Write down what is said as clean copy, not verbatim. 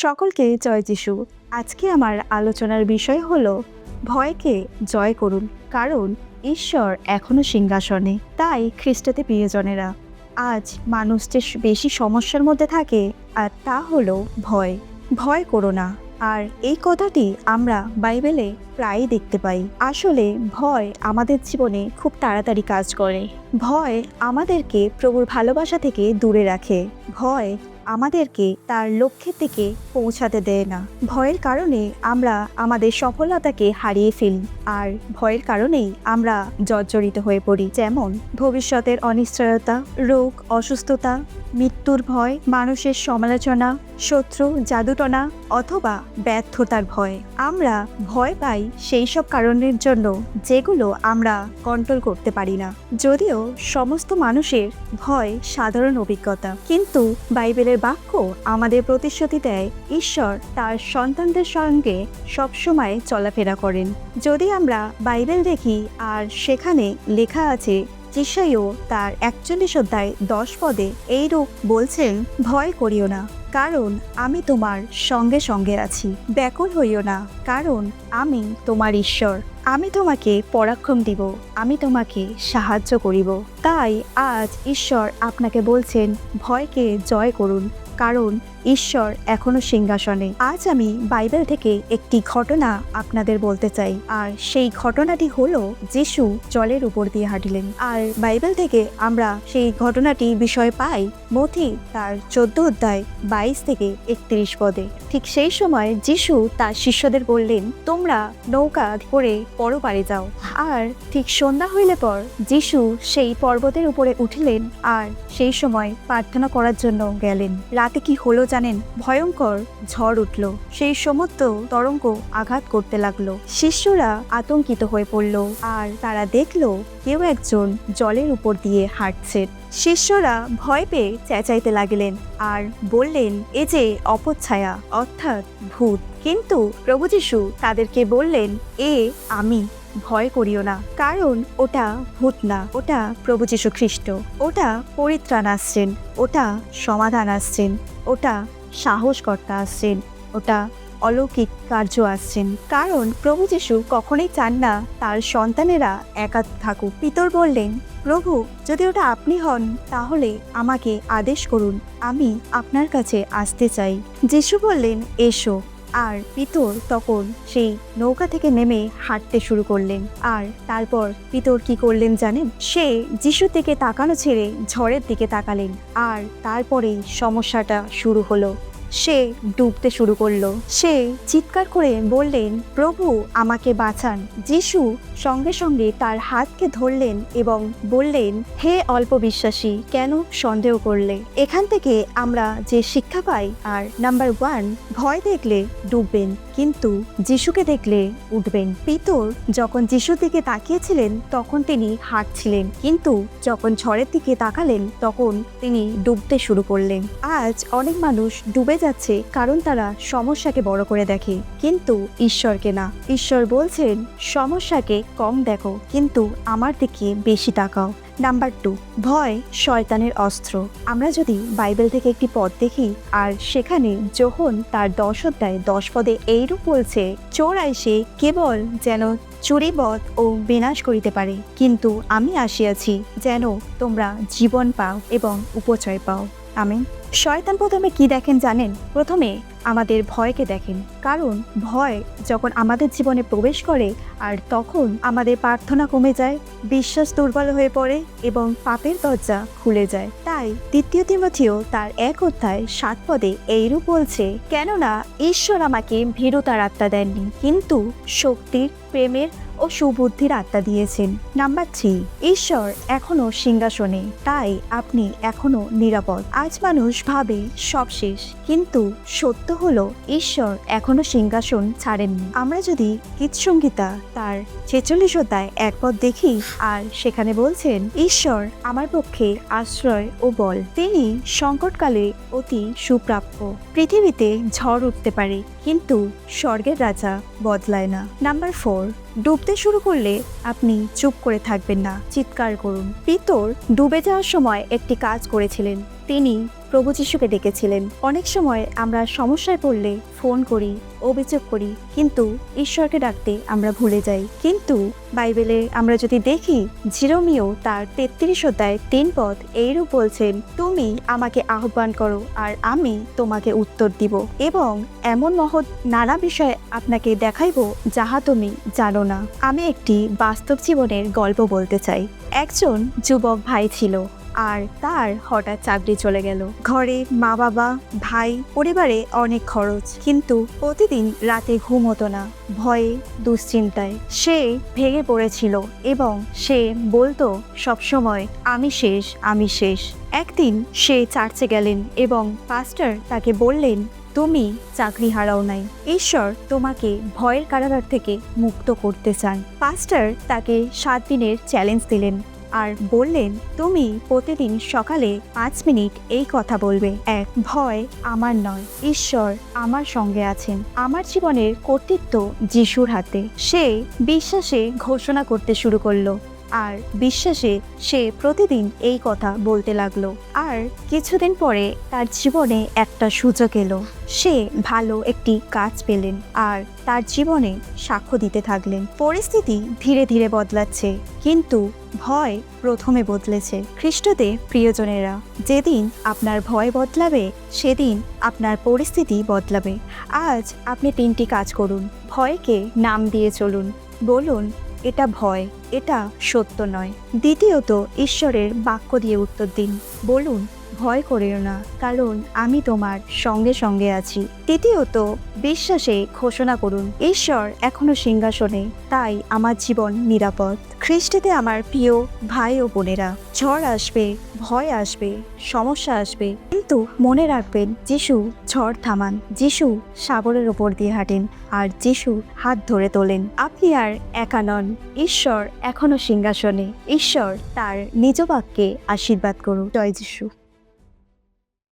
সকলকে জয় যিশু। আজকে আমার আলোচনার বিষয় হলো ভয়কে জয় করুন, কারণ ঈশ্বর এখনো সিংহাসনে। তাই খ্রিস্টতে প্রিয়জনেরা, আজ মানুষ যে বেশি সমস্যার মধ্যে থাকে, আর তা হলো ভয়। ভয় করো না। আর এই কথাটি আমরা বাইবেলে প্রায়ই দেখতে পাই। আসলে ভয় আমাদের জীবনে খুব তাড়াতাড়ি কাজ করে। ভয় আমাদেরকে প্রভুর ভালোবাসা থেকে দূরে রাখে। ভয় আমাদেরকে তার লক্ষ্যের থেকে পৌঁছাতে দেয় না। ভয়ের কারণে আমরা আমাদের সফলতাকে হারিয়ে ফেলি, আর ভয়ের কারণেই আমরা জর্জরিত হয়ে পড়ি। যেমন ভবিষ্যতের অনিশ্চয়তা, রোগ, অসুস্থতা, মৃত্যুর ভয়, মানুষের সমালোচনা, শত্রু, জাদুটনা অথবা ব্যর্থতার ভয়। আমরা ভয় পাই সেই সব কারণের জন্য যেগুলো আমরা কন্ট্রোল করতে পারি না। যদিও সমস্ত মানুষের ভয় সাধারণ অভিজ্ঞতা, কিন্তু বাইবেলের বাক্য আমাদের প্রতিশ্রুতি দেয় ঈশ্বর তার সন্তানদের সঙ্গে সবসময় চলাফেরা করেন। যদি আমরা বাইবেল দেখি, আর সেখানে লেখা আছে, যিশাইও তার 41 অধ্যায় 10 পদে এইরূপ বলছেন, ভয় করিও না, কারণ আমি তোমার সঙ্গে সঙ্গে আছি। ব্যাকুল হইও না, কারণ আমি তোমার ঈশ্বর। আমি তোমাকে পরাক্রম দিব, আমি তোমাকে সাহায্য করিব। তাই আজ ঈশ্বর আপনাকে বলছেন, ভয়কে জয় করুন, কারণ ঈশ্বর এখনো সিংহাসনে। আজ আমি বাইবেল থেকে একটি ঘটনা আপনাদের বলতে চাই, আর সেই ঘটনাটি হলো যিশু জলের উপর দিয়ে হাঁটিলেন। আর বাইবেল থেকে আমরা সেই ঘটনাটি বিষয় পাই মথি তার 14 অধ্যায় 22 থেকে 31 পদে। ঠিক সেই সময় যিশু তার শিষ্যদের বললেন, তোমরা নৌকা করে পরপারে যাও। আর ঠিক সন্ধ্যা হইলে পর যিশু সেই পর্বতের উপরে উঠিলেন, আর সেই সময় প্রার্থনা করার জন্য গেলেন। রাতে কি হলো জানেন? ভয়ঙ্কর ঝড় উঠল, সেই সমস্ত তরঙ্গ আঘাত করতে লাগলো। শিষ্যরা আতঙ্কিত হয়ে পড়ল, আর তারা দেখলো কেউ একজন জলের উপর দিয়ে হাঁটছে। শিষ্যরা ভয় পেয়ে চেঁচাইতে লাগলেন আর বললেন, এ যে অপচ্ছায়া, অর্থাৎ ভূত। কিন্তু প্রভু যিশু তাদেরকে বললেন, আমি, ভয় করিও না, কারণ ওটা ভূত না, ওটা প্রভু যীশু খ্রিস্ট। ওটা পরিত্রাণ আসছেন, ওটা সমাধান আসছেন, ওটা সাহসকর্তা আসছেন, ওটা অলৌকিক কার্য আসছেন। কারণ প্রভু যীশু কখনোই চান না তার সন্তানেরা একা থাকুক। পিতর বললেন, প্রভু, যদি ওটা আপনি হন তাহলে আমাকে আদেশ করুন, আমি আপনার কাছে আসতে চাই। যীশু বললেন, এসো। আর পিতর তখন সেই নৌকা থেকে নেমে হাঁটতে শুরু করলেন। আর তারপর পিতর কি করলেন জানেন? সে যিশুর দিকে তাকানো ছেড়ে ঝড়ের দিকে তাকালেন, আর তারপরেই সমস্যাটা শুরু হলো। সে ডুবতে শুরু করলো। সে চিৎকার করে বললেন, প্রভু, আমাকে বাঁচান। যিশু সঙ্গে সঙ্গে তার হাতকে ধরলেন এবং বললেন, হে অল্প বিশ্বাসী, কেন সন্দেহ করলে? এখান থেকে আমরা যে শিক্ষা পাই, আর নাম্বার 1, ভয় দেখলে ডুববেন, কিন্তু যিশুকে দেখলে উঠবেন। পিতর যখন যিশুর দিকে তাকিয়েছিলেন তখন তিনি হাঁটছিলেন, কিন্তু যখন ঝড়ের দিকে তাকালেন তখন তিনি ডুবতে শুরু করলেন। আজ অনেক মানুষ ডুবে যাচ্ছে কারণ তারা সমস্যাকে বড় করে দেখে, কিন্তু ঈশ্বরকে না। ঈশ্বর বলছেন, সমস্যাকে কম দেখো, কিন্তু আমার দিকে বেশি তাকাও। নাম্বার 2, ভয় শয়তানের অস্ত্র। আমরা যদি বাইবেল থেকে একটি পদ দেখি, আর সেখানে যোহন তার 10 অধ্যায় 10 পদে এইরূপ বলছে, চোর আইসে কেবল যেন চুরিবধ ও বিনাশ করিতে পারে, কিন্তু আমি আসিয়াছি যেন তোমরা জীবন পাও এবং উপচয় পাও। আমেন। শয়তান প্রথমে কি দেখেন জানেন? প্রথমে আমাদের ভয়কে দেখেন, কারণ ভয় যখন আমাদের জীবনে প্রবেশ করে, আর তখন আমাদের প্রার্থনা কমে যায়, বিশ্বাস দুর্বল হয়ে পড়ে এবং পাপের দরজা খুলে যায়। তাই 2 তিমথিও তার 1 অধ্যায় 7 পদে এইরূপ বলছে, কেননা ঈশ্বর আমাকে ভীরুতার আত্মা দেননি, কিন্তু শক্তির, প্রেমের ও সুবুদ্ধির আত্মা দিয়েছেন। নাম্বার 3, ঈশ্বর এখনো সিংহাসনে, তাই আপনি এখনো নিরাপদ। আজ মানুষ ভাবে সব শেষ, কিন্তু সত্য হলো ঈশ্বর এখনো সিংহাসন ছাড়েননি। আমরা যদি গীতসংহিতা তার 46 অধ্যায় 1 পদ দেখি, আর সেখানে বলছেন, ঈশ্বর আমার পক্ষে আশ্রয় ও বল, তিনি সংকটকালে অতি সুপ্রাপ্য। পৃথিবীতে ঝড় উঠতে পারে, কিন্তু স্বর্গের রাজা বদলায় না। নাম্বার 4, ডুবতে শুরু করলে আপনি চুপ করে থাকবেন না, চিৎকার করুন। পিতর ডুবে যাওয়ার সময় একটি কাজ করেছিলেন, তিনি প্রভু যিশুকে ডেকেছিলেন। অনেক সময় আমরা সমস্যায় পড়লে ফোন করি, অভিযোগ করি, কিন্তু ঈশ্বরকে ডাকতে আমরা ভুলে যাই। কিন্তু বাইবেলে আমরা যদি দেখি, জিরোমিও তার 33 অধ্যায় 3 পদ এইরূপ বলছেন, তুমি আমাকে আহ্বান করো আর আমি তোমাকে উত্তর দিব এবং এমন মহৎ নানা বিষয় আপনাকে দেখাইব যাহা তুমি জানো না। আমি একটি বাস্তব জীবনের গল্প বলতে চাই। একজন যুবক ভাই ছিল আর তার হঠাৎ চাকরি চলে গেল। ঘরে মা বাবা, ভাই, পরিবারে অনেক খরচ, কিন্তু প্রতিদিন রাতে ঘুম হতো না, ভয়ে দুশ্চিন্তায় সে ভেঙে পড়েছিল এবং সে বলতো সবসময়, আমি শেষ, আমি শেষ। একদিন সে চার্চে গেলেন এবং পাস্টার তাকে বললেন, তুমি চাকরি হারাও নাই, ঈশ্বর তোমাকে ভয়ের কারাগার থেকে মুক্ত করতে চান। পাস্টার তাকে 7 দিনের চ্যালেঞ্জ দিলেন আর বললেন, তুমি প্রতিদিন সকালে 5 মিনিট এই কথা বলবে, এক, ভয় আমার নয়, ঈশ্বর আমার সঙ্গে আছেন, আমার জীবনের কর্তৃত্ব যিশুর হাতে। সে বিশ্বাসে ঘোষণা করতে শুরু করলো আর বিশ্বাসে সে প্রতিদিন এই কথা বলতে লাগলো। আর কিছুদিন পরে তার জীবনে একটা সুযোগ এলো। সে ভালো একটি কাজ পেলেন আর তার জীবনে সাক্ষ্য দিতে থাকলেন। পরিস্থিতি ধীরে ধীরে বদলাচ্ছে, কিন্তু ভয় প্রথমে বদলেছে। খ্রিস্টতে প্রিয়জনেরা, যেদিন আপনার ভয় বদলাবে সেদিন আপনার পরিস্থিতি বদলাবে। আজ আপনি 3টি কাজ করুন। ভয়কে নাম দিয়ে চলুন। বলুন, এটা ভয়, এটা সত্য নয়। দ্বিতীয়ত, ঈশ্বরের বাক্য দিয়ে উত্তর দিন। বলুন, ভয় করিও না, কারণ আমি তোমার সঙ্গে সঙ্গে আছি। তৃতীয়ত, বিশ্বাসে ঘোষণা করুন, ঈশ্বর এখনো সিংহাসনে, তাই আমার জীবন নিরাপদ। খ্রিস্টতে আমার প্রিয় ভাই ও বোনেরা, ঝড় আসবে, ভয় আসবে, সমস্যা আসবে, কিন্তু মনে রাখবেন, যিশু ঝড় থামান, যিশু সাগরের ওপর দিয়ে হাঁটেন আর যিশু হাত ধরে তোলেন। আপনি আর একা নন, ঈশ্বর এখনো সিংহাসনে। ঈশ্বর তার নিজ বাক্যে আশীর্বাদ করুন। জয় যিশু।